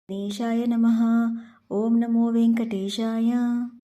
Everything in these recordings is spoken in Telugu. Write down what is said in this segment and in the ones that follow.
గణేశాయ నమః. ఓం నమో వెంకటేశాయ.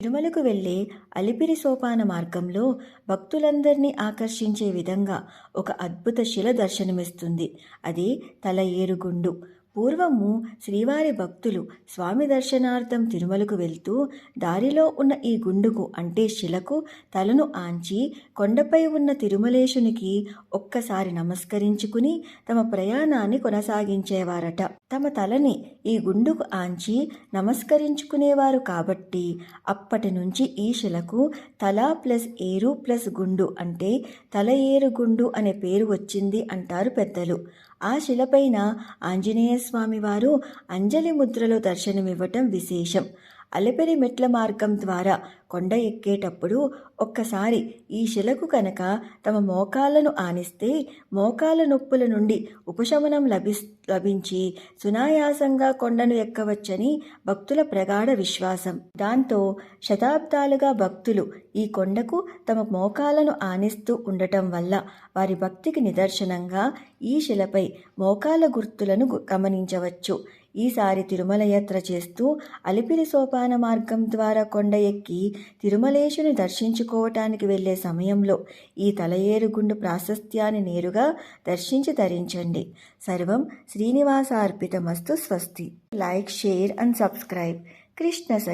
తిరుమలకు వెళ్ళే అలిపిరి సోపాన మార్గంలో భక్తులందరినీ ఆకర్షించే విధంగా ఒక అద్భుత శిల దర్శనమిస్తుంది. అదే తల ఏరుగుండు. పూర్వము శ్రీవారి భక్తులు స్వామి దర్శనార్థం తిరుమలకు వెళ్తూ దారిలో ఉన్న ఈ గుండుకు అంటే శిలకు తలను ఆంచి కొండపై ఉన్న తిరుమలేశునికి ఒక్కసారి నమస్కరించుకుని తమ ప్రయాణాన్ని కొనసాగించేవారట. తమ తలని ఈ గుండుకు ఆంచి నమస్కరించుకునేవారు కాబట్టి అప్పటి నుంచి ఈ శిలకు తల ప్లస్ ఏరు ప్లస్ గుండు అంటే తల ఏరు గుండు అనే పేరు వచ్చింది అంటారు పెద్దలు. ఆ శిలపైన ఆంజనేయ స్వామి వారు అంజలి ముద్రలో దర్శనమివ్వటం విశేషం. అలిపిరి మెట్ల మార్గం ద్వారా కొండ ఎక్కేటప్పుడు ఒక్కసారి ఈ శిలకు కనుక తమ మోకాళ్ళను ఆనిస్తే మోకాళ్ళ నొప్పుల నుండి ఉపశమనం లభించి సునాయాసంగా కొండను ఎక్కవచ్చని భక్తుల ప్రగాఢ విశ్వాసం. దాంతో శతాబ్దాలుగా భక్తులు ఈ కొండకు తమ మోకాళ్ళను ఆనిస్తూ ఉండటం వల్ల వారి భక్తికి నిదర్శనంగా ఈ శిలపై మోకాళ్ళ గుర్తులను గమనించవచ్చు. ఈసారి తిరుమల యాత్ర చేస్తూ అలిపిరి సోపాన మార్గం ద్వారా కొండ ఎక్కి తిరుమలేశుని దర్శించుకోవటానికి వెళ్లే సమయంలో ఈ తలయేరుగుండు ప్రాశస్త్యాన్ని నేరుగా దర్శించి ధరించండి. సర్వం శ్రీనివాసార్పితమస్తు. స్వస్తి. Like, share and subscribe. Krishna